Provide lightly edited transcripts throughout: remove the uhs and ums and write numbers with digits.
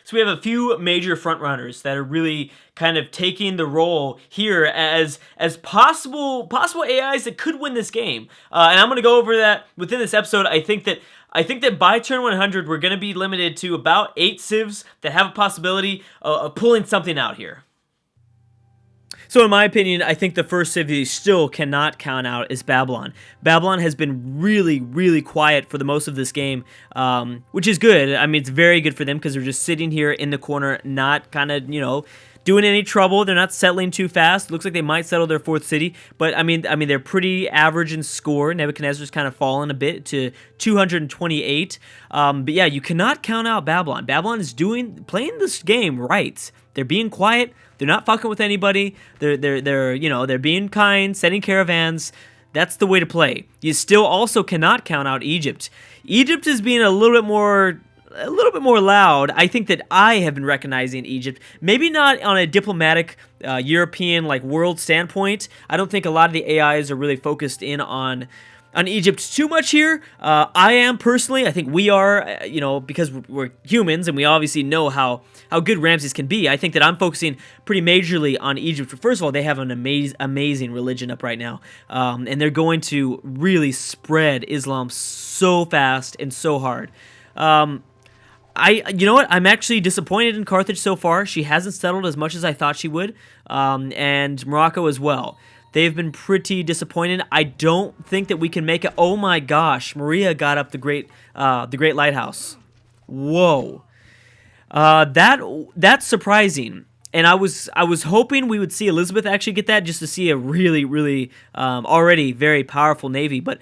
So we have a few major frontrunners that are really kind of taking the role here as possible AIs that could win this game. And I'm going to go over that within this episode. I think that by turn 100, we're going to be limited to about 8 civs that have a possibility of pulling something out here. So in my opinion, I think the first civ you still cannot count out is Babylon. Babylon has been really, really quiet for the most of this game, which is good. I mean, it's very good for them because they're just sitting here in the corner, not kind of, doing any trouble. They're not settling too fast. Looks like they might settle their 4th city, but I mean they're pretty average in score. Nebuchadnezzar's kind of fallen a bit to 228. But yeah, you cannot count out Babylon. Babylon is playing this game right. They're being quiet. They're not fucking with anybody. They're being kind, sending caravans. That's the way to play. You still also cannot count out Egypt. Egypt is being a little bit more loud. I think that I have been recognizing Egypt, maybe not on a diplomatic European world standpoint. I don't think a lot of the AIs are really focused in on Egypt too much here. I am personally. I think we are, because we're humans and we obviously know how good Ramses can be. I think that I'm focusing pretty majorly on Egypt. First of all, they have an amazing religion up right now, and they're going to really spread Islam so fast and so hard. You know what? I'm actually disappointed in Carthage so far. She hasn't settled as much as I thought she would, and Morocco as well. They've been pretty disappointed. I don't think that we can make it. Oh my gosh, Maria got up the Great Lighthouse. Whoa, that's surprising. And I was hoping we would see Elizabeth actually get that, just to see a really, really already very powerful navy. But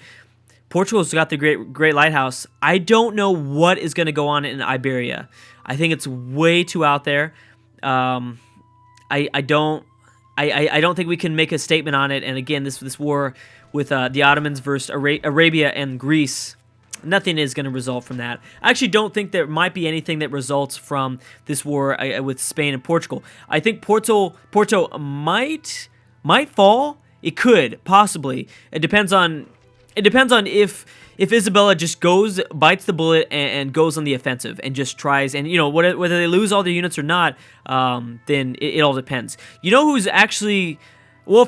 Portugal's got the Great Lighthouse. I don't know what is going to go on in Iberia. I think it's way too out there. I don't think we can make a statement on it. And again, this war with the Ottomans versus Arabia and Greece, nothing is going to result from that. I actually don't think there might be anything that results from this war with Spain and Portugal. I think Porto might fall. It could possibly. It depends on if Isabella just bites the bullet and goes on the offensive and just tries, and whether they lose all their units or not, then it all depends. You know who's actually,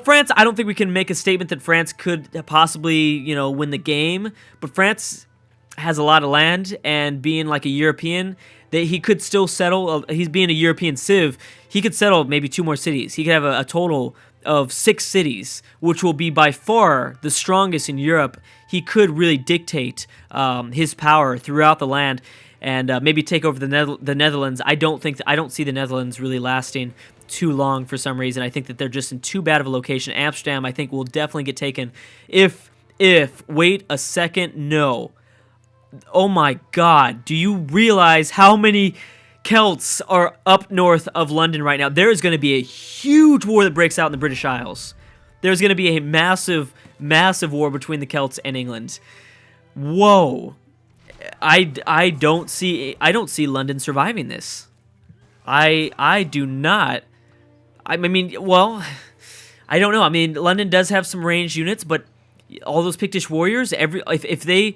France. I don't think we can make a statement that France could possibly win the game, but France has a lot of land, and being like a European, that he could still settle. He's being a European civ. He could settle maybe 2 more cities. He could have a total of 6 cities, which will be by far the strongest in Europe. He could really dictate his power throughout the land, and maybe take over the Netherlands. I don't see the Netherlands really lasting too long for some reason. I think that they're just in too bad of a location. Amsterdam, I think, will definitely get taken. If wait a second, no. Oh my God! Do you realize how many Celts are up north of London right now? There is going to be a huge war that breaks out in the British Isles. There's going to be a massive, massive war between the Celts and England. Whoa. I don't see London surviving this. I do not. I mean, well, I don't know. I mean, London does have some ranged units, but all those Pictish warriors, if they,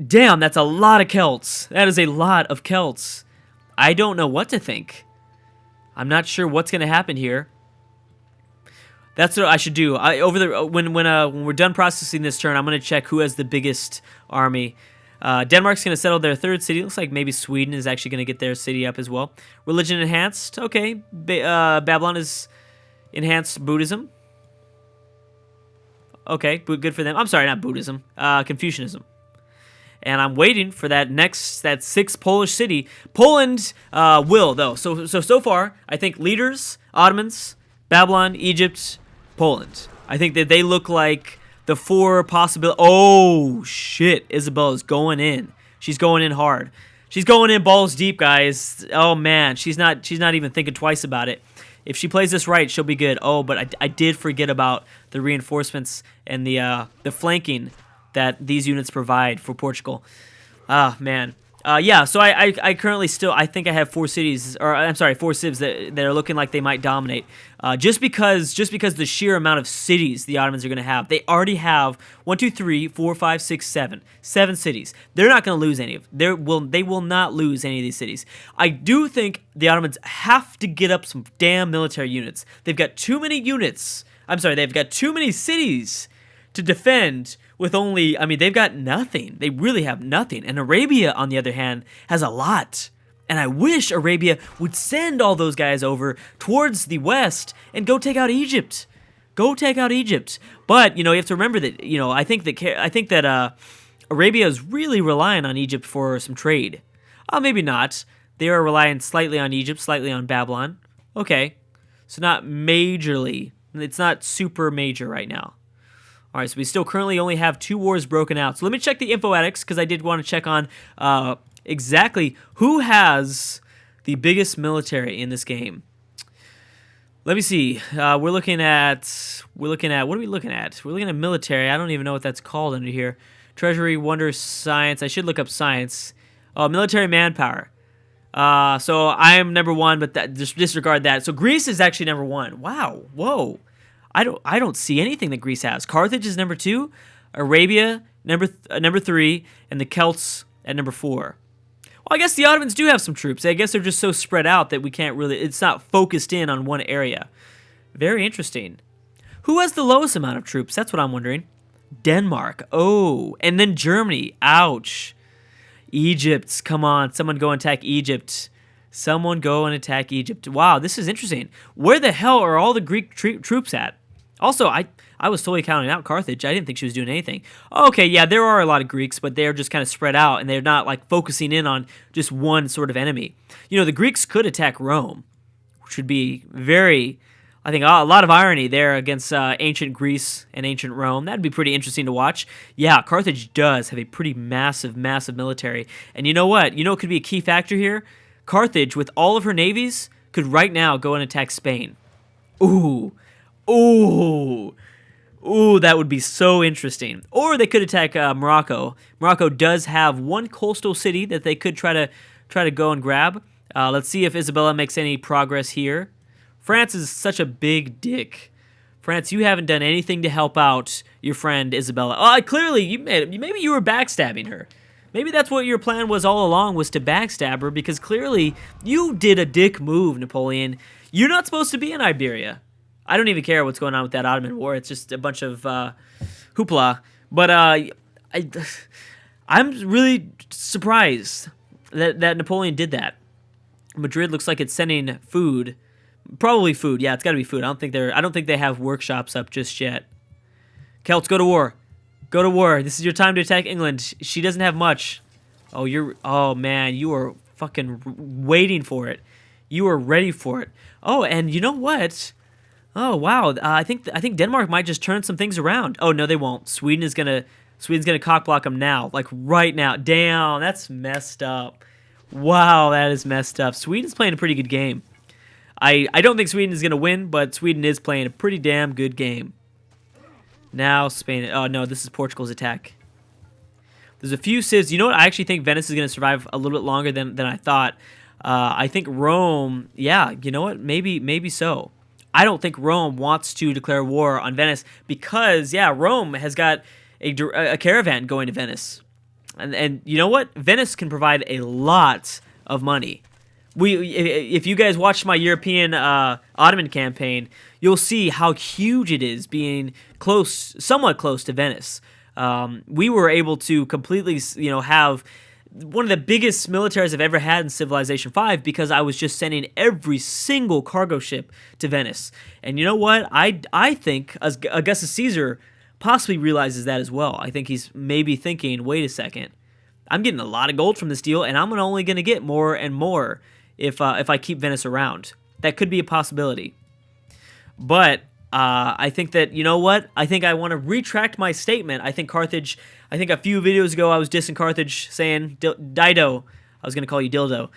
damn, that's a lot of Celts. That is a lot of Celts. I don't know what to think. I'm not sure what's going to happen here. That's what I should do. When we're done processing this turn, I'm going to check who has the biggest army. Denmark's going to settle their 3rd city. Looks like maybe Sweden is actually going to get their city up as well. Religion enhanced. Okay. Babylon is enhanced Buddhism. Okay, good for them. I'm sorry, not Buddhism. Confucianism. And I'm waiting for that 6th Polish city. Poland will, though. So far, I think leaders, Ottomans, Babylon, Egypt, Poland. I think that they look like the 4 possible. Oh, shit. Isabella's going in. She's going in hard. She's going in balls deep, guys. Oh, man. She's not even thinking twice about it. If she plays this right, she'll be good. Oh, but I did forget about the reinforcements and the flanking that these units provide for Portugal. Ah, man. Yeah, so I currently still, I think I have 4 cities, or I'm sorry, 4 civs that are looking like they might dominate. Just because the sheer amount of cities the Ottomans are going to have. They already have 1, 2, 3, 4, 5, 6, 7. 7 cities. They're not going to lose any of them. They will not lose any of these cities. I do think the Ottomans have to get up some damn military units. They've got too many units. I'm sorry, they've got too many cities to defend with only, I mean, they've got nothing. They really have nothing. And Arabia, on the other hand, has a lot. And I wish Arabia would send all those guys over towards the west and go take out Egypt. Go take out Egypt. But, you have to remember that, I think that Arabia is really relying on Egypt for some trade. Maybe not. They are relying slightly on Egypt, slightly on Babylon. Okay. So not majorly. It's not super major right now. All right, so we still currently only have 2 wars broken out. So let me check the info addicts because I did want to check on exactly who has the biggest military in this game. Let me see. We're looking at what are we looking at? We're looking at military. I don't even know what that's called under here. Treasury, wonder, science. I should look up science. Oh, military manpower. So I am number 1, but just disregard that. So Greece is actually number 1. Wow. Whoa. I don't see anything that Greece has. Carthage is number 2, Arabia number 3, and the Celts at number 4. Well, I guess the Ottomans do have some troops. I guess they're just so spread out that we can't really. It's not focused in on one area. Very interesting. Who has the lowest amount of troops? That's what I'm wondering. Denmark. Oh, and then Germany. Ouch. Egypt. Come on, someone go and attack Egypt. Someone go and attack Egypt. Wow, this is interesting. Where the hell are all the Greek troops at? Also, I was totally counting out Carthage. I didn't think she was doing anything. Okay, yeah, there are a lot of Greeks, but they're just kind of spread out, and they're not like focusing in on just one sort of enemy. The Greeks could attack Rome, which would be very, I think, a lot of irony there against ancient Greece and ancient Rome. That'd be pretty interesting to watch. Yeah, Carthage does have a pretty massive, massive military. And you know what? It could be a key factor here? Carthage, with all of her navies, could right now go and attack Spain. Ooh. Ooh, that would be so interesting. Or they could attack Morocco. Morocco does have 1 coastal city that they could try to go and grab. Let's see if Isabella makes any progress here. France is such a big dick. France, you haven't done anything to help out your friend Isabella. Clearly, maybe you were backstabbing her. Maybe that's what your plan was all along, was to backstab her, because clearly you did a dick move, Napoleon. You're not supposed to be in Iberia. I don't even care what's going on with that Ottoman war. It's just a bunch of hoopla. But I'm really surprised that Napoleon did that. Madrid looks like it's sending food. Probably food. Yeah, it's got to be food. I don't think they have workshops up just yet. Celts, go to war. Go to war. This is your time to attack England. She doesn't have much. Oh man, you are fucking waiting for it. You are ready for it. Oh, and you know what? Oh wow, I think Denmark might just turn some things around. Oh no, they won't. Sweden's gonna cock block them now, like right now. Damn, that's messed up. Wow, that is messed up. Sweden's playing a pretty good game. I don't think Sweden is gonna win, but Sweden is playing a pretty damn good game. Now Spain. Oh no, this is Portugal's attack. There's a few civs. You know what? I actually think Venice is gonna survive a little bit longer than I thought. I think Rome. Yeah, you know what? Maybe so. I don't think Rome wants to declare war on Venice because, yeah, Rome has got a caravan going to Venice. And you know what? Venice can provide a lot of money. If you guys watched my European Ottoman campaign, you'll see how huge it is being somewhat close to Venice. We were able to completely, have one of the biggest militaries I've ever had in Civilization 5 because I was just sending every single cargo ship to Venice. And you know what? I think Augustus Caesar possibly realizes that as well. I think he's maybe thinking, wait a second, I'm getting a lot of gold from this deal, and I'm only going to get more and more if I keep Venice around. That could be a possibility. But I think that, you know what? I think I want to retract my statement. I think Carthage, a few videos ago I was dissing Carthage saying, Dido, I was going to call you Dildo.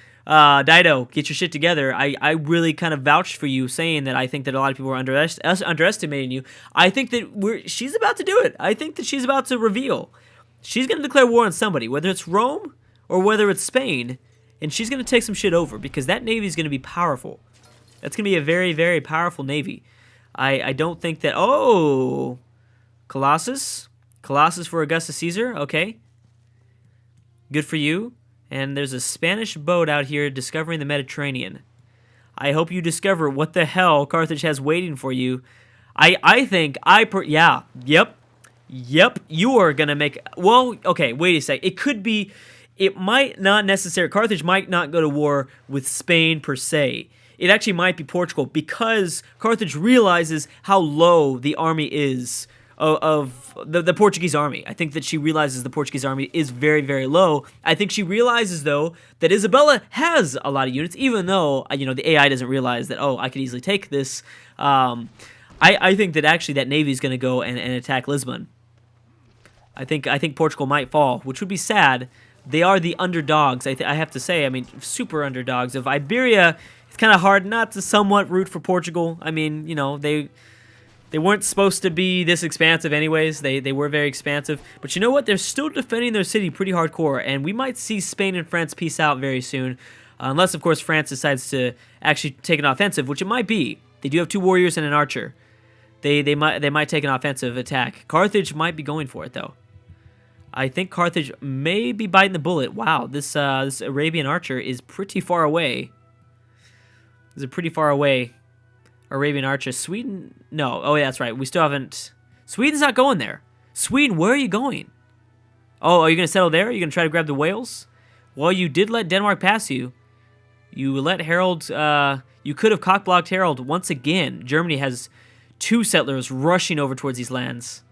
Dido, get your shit together. I really kind of vouched for you saying that I think that a lot of people are underestimating you. I think that she's about to do it. I think that she's about to reveal. She's going to declare war on somebody, whether it's Rome or whether it's Spain, and she's going to take some shit over because that navy is going to be powerful. That's going to be a very, very powerful navy. I don't think that... Oh! Colossus? Colossus for Augustus Caesar? Okay. Good for you. And there's a Spanish boat out here discovering the Mediterranean. I hope you discover what the hell Carthage has waiting for you. Yep, you are going to make... Well, okay, wait a sec. It could be... It might not necessarily... Carthage might not go to war with Spain per se. It actually might be Portugal because Carthage realizes how low the army is of the Portuguese army. I think that she realizes the Portuguese army is very, very low. I think she realizes, though, that Isabella has a lot of units, even though, the AI doesn't realize that, oh, I could easily take this. I think that actually that navy is going to go and attack Lisbon. I think Portugal might fall, which would be sad. They are the underdogs, I have to say. I mean, super underdogs. Of Iberia, it's kind of hard not to somewhat root for Portugal. I mean, they weren't supposed to be this expansive anyways. They were very expansive. But you know what? They're still defending their city pretty hardcore, and we might see Spain and France peace out very soon. Unless, of course, France decides to actually take an offensive, which it might be. They do have 2 warriors and an archer. They might take an offensive attack. Carthage might be going for it, though. I think Carthage may be biting the bullet. Wow, this Arabian archer is pretty far away. This is a pretty far away Arabian archer. Sweden? No. Oh, yeah, that's right. We still haven't... Sweden's not going there. Sweden, where are you going? Oh, are you going to settle there? Are you going to try to grab the Wales? Well, you did let Denmark pass you. You let Harold... you could have cock-blocked Harold once again. Germany has 2 settlers rushing over towards these lands.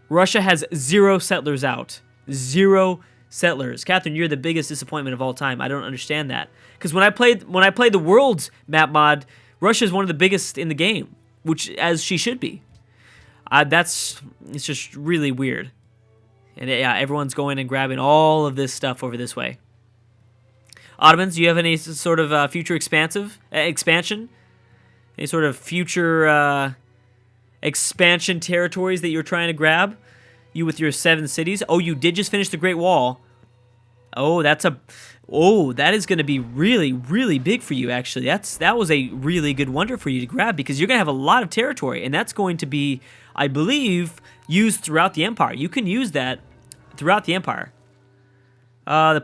Russia has 0 settlers out. 0 settlers. Catherine, you're the biggest disappointment of all time. I don't understand that. Because when I played the World's map mod, Russia is one of the biggest in the game, which as she should be. It's just really weird. And yeah, everyone's going and grabbing all of this stuff over this way. Ottomans, do you have any sort of future expansion? Any sort of future expansion territories that you're trying to grab? You with your 7 cities? Oh, you did just finish the Great Wall. Oh, that is going to be really, really big for you, actually. That was a really good wonder for you to grab because you're going to have a lot of territory, and that's going to be, I believe, used throughout the Empire. You can use that throughout the Empire. The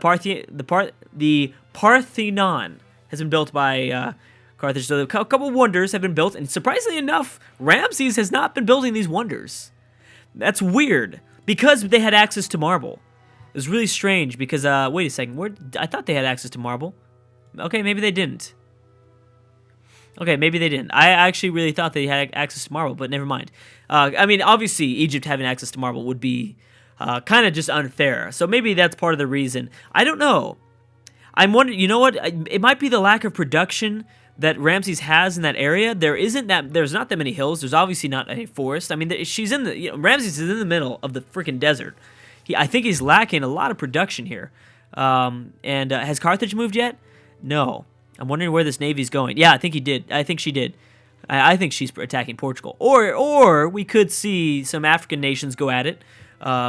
Parthenon has been built by Carthage. So a couple wonders have been built, and surprisingly enough, Ramses has not been building these wonders. That's weird because they had access to marble. It was really strange because, wait a second, I thought they had access to marble. Okay, maybe they didn't. Okay, maybe they didn't. I actually really thought they had access to marble, but never mind. I mean, obviously, Egypt having access to marble would be kind of just unfair. So maybe that's part of the reason. I don't know. I'm wondering, you know what? It might be the lack of production that Ramses has in that area. There's not that many hills. There's obviously not any forest. I mean, Ramses is in the middle of the freaking desert. I think he's lacking a lot of production here. Has Carthage moved yet? No. I'm wondering where this navy's going. Yeah, I think he did. I think she did. I think she's attacking Portugal. Or we could see some African nations go at it.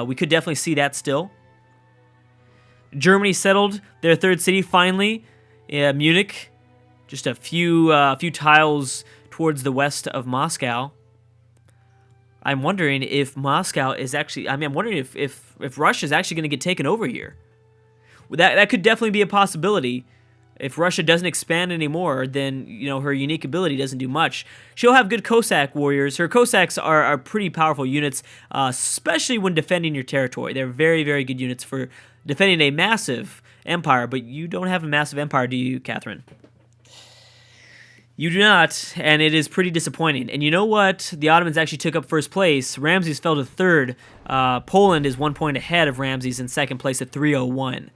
We could definitely see that still. Germany settled their 3rd city finally. Munich, just a few tiles towards the west of Moscow. I'm wondering if Moscow is actually... I'm wondering if Russia is actually going to get taken over here. That could definitely be a possibility. If Russia doesn't expand anymore, then her unique ability doesn't do much. She'll have good Cossack warriors. Her Cossacks are pretty powerful units, especially when defending your territory. They're very, very good units for defending a massive empire, but you don't have a massive empire, do you, Catherine? You do not, and it is pretty disappointing. And you know what? The Ottomans actually took up 1st place. Ramses fell to 3rd. Poland is 1 point ahead of Ramses in 2nd place at 301.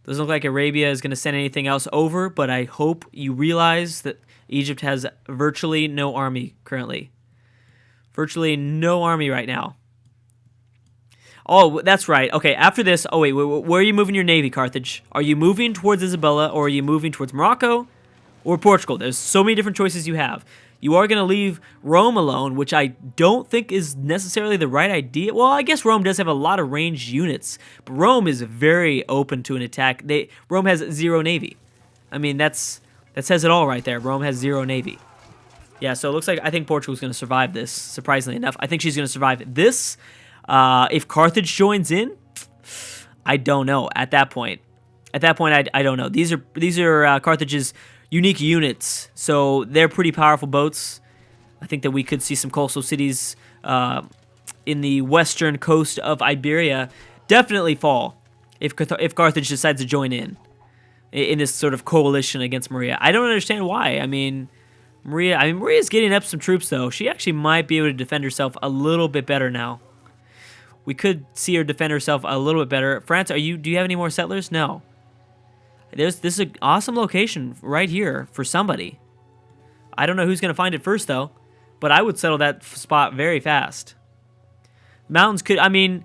Doesn't look like Arabia is going to send anything else over, but I hope you realize that Egypt has virtually no army currently. Virtually no army right now. Oh, that's right. Okay, after this... Oh, wait, where are you moving your navy, Carthage? Are you moving towards Isabella, or are you moving towards Morocco? or Portugal. There's so many different choices you have. You are going to leave Rome alone, which I don't think is necessarily the right idea. Well, I guess Rome does have a lot of ranged units, but Rome is very open to an attack. Rome has 0 navy. I mean, that says it all right there. Rome has 0 navy. Yeah, so it looks like I think Portugal's going to survive this, surprisingly enough. I think she's going to survive this. If Carthage joins in, I don't know at that point. At that point, I don't know. These are Carthage's unique units, so they're pretty powerful boats. I think that we could see some coastal cities in the western coast of Iberia definitely fall if Carthage decides to join in this sort of coalition against Maria. I don't understand why. I mean, Maria's getting up some troops, though. She actually might be able to defend herself a little bit better now. We could see her defend herself a little bit better. France, do you have any more settlers? No. This is an awesome location right here for somebody. I don't know who's going to find it first, though, but I would settle that spot very fast. Mountains could, I mean,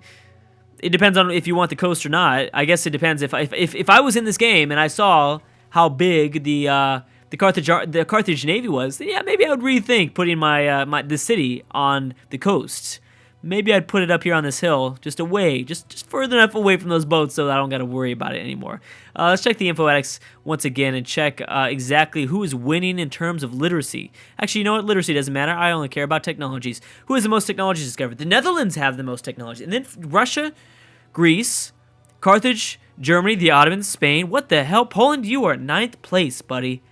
it depends on if you want the coast or not. I guess it depends. If I was in this game and I saw how big the Carthage navy was, then yeah, maybe I would rethink putting the city on the coast. Maybe I'd put it up here on this hill, just away, just further enough away from those boats so that I don't got to worry about it anymore. Let's check the info index once again and check exactly who is winning in terms of literacy. Actually, you know what? Literacy doesn't matter. I only care about technologies. Who has the most technologies discovered? The Netherlands have the most technology. And then Russia, Greece, Carthage, Germany, the Ottomans, Spain. What the hell? Poland, you are 9th place, buddy.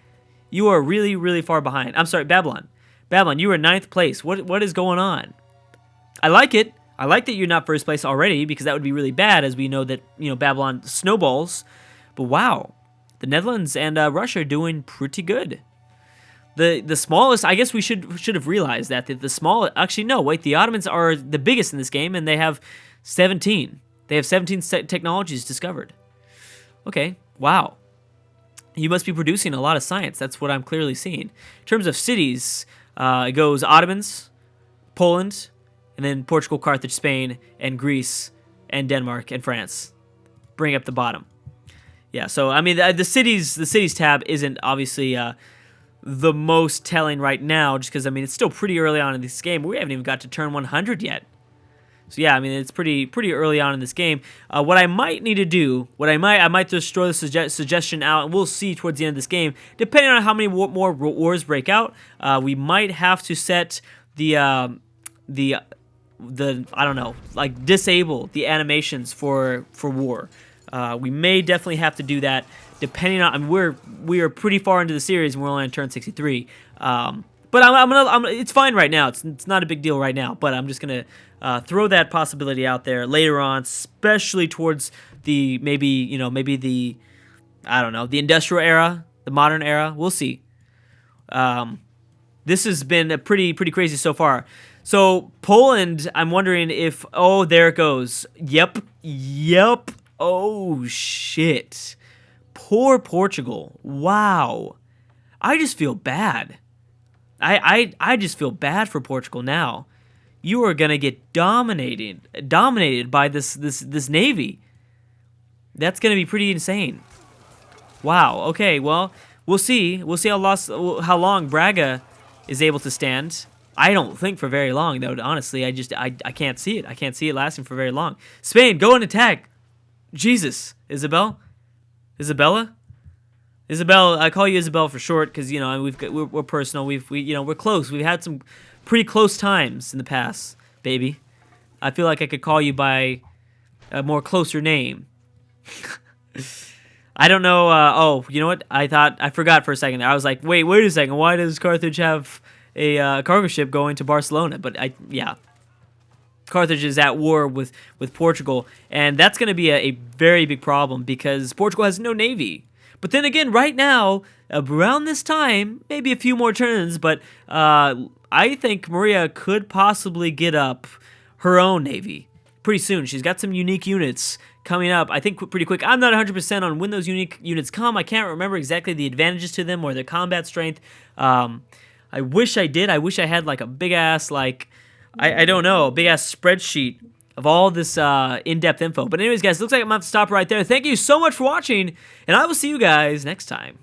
You are really, really far behind. I'm sorry, Babylon. Babylon, you are 9th place. What is going on? I like it. I like that you're not first place already, because that would be really bad, as we know that, Babylon snowballs. But wow, the Netherlands and Russia are doing pretty good. The smallest, I guess we should have realized that the smallest. Actually, no, wait. The Ottomans are the biggest in this game, and they have 17. They have 17 technologies discovered. Okay, wow. You must be producing a lot of science. That's what I'm clearly seeing. In terms of cities, it goes Ottomans, Poland, and then Portugal, Carthage, Spain, and Greece, and Denmark, and France. Bring up the bottom. Yeah, so, I mean, the cities tab isn't obviously the most telling right now, just because, I mean, it's still pretty early on in this game. We haven't even got to turn 100 yet. So, yeah, I mean, it's pretty early on in this game. What I might need to do, I might just throw the suggestion out, and we'll see towards the end of this game, depending on how many more wars break out, we might have to set the I don't know, like disable the animations for war. We may definitely have to do that, depending on. I mean, we are pretty far into the series, and we're only on turn 63. But it's fine right now. It's not a big deal right now. But I'm just gonna throw that possibility out there later on, especially towards the maybe the I don't know, the industrial era, the modern era. We'll see. This has been a pretty crazy so far. So Poland, I'm wondering if, oh, there it goes. Yep. Oh, shit. Poor Portugal. Wow. I just feel bad. I just feel bad for Portugal now. You are going to get dominated by this navy. That's going to be pretty insane. Wow. Okay, well, we'll see. We'll see how long Braga is able to stand. I don't think for very long, though. Honestly, I can't see it. I can't see it lasting for very long. Spain, go and attack. Jesus, Isabella. I call you Isabel for short because we're personal. We're close. We've had some pretty close times in the past, baby. I feel like I could call you by a more closer name. I don't know. Oh, you know what? I forgot for a second there. I was like, wait a second. Why does Carthage have a cargo ship going to Barcelona? But Carthage is at war with Portugal, and that's going to be a very big problem because Portugal has no navy. But then again, right now, around this time, maybe a few more turns, but I think Maria could possibly get up her own navy pretty soon. She's got some unique units coming up, I think, pretty quick. I'm not 100% on when those unique units come. I can't remember exactly the advantages to them or their combat strength. I wish I did. I wish I had like a big-ass, I don't know, a big-ass spreadsheet of all this in-depth info. But anyways, guys, looks like I'm going to have to stop right there. Thank you so much for watching, and I will see you guys next time.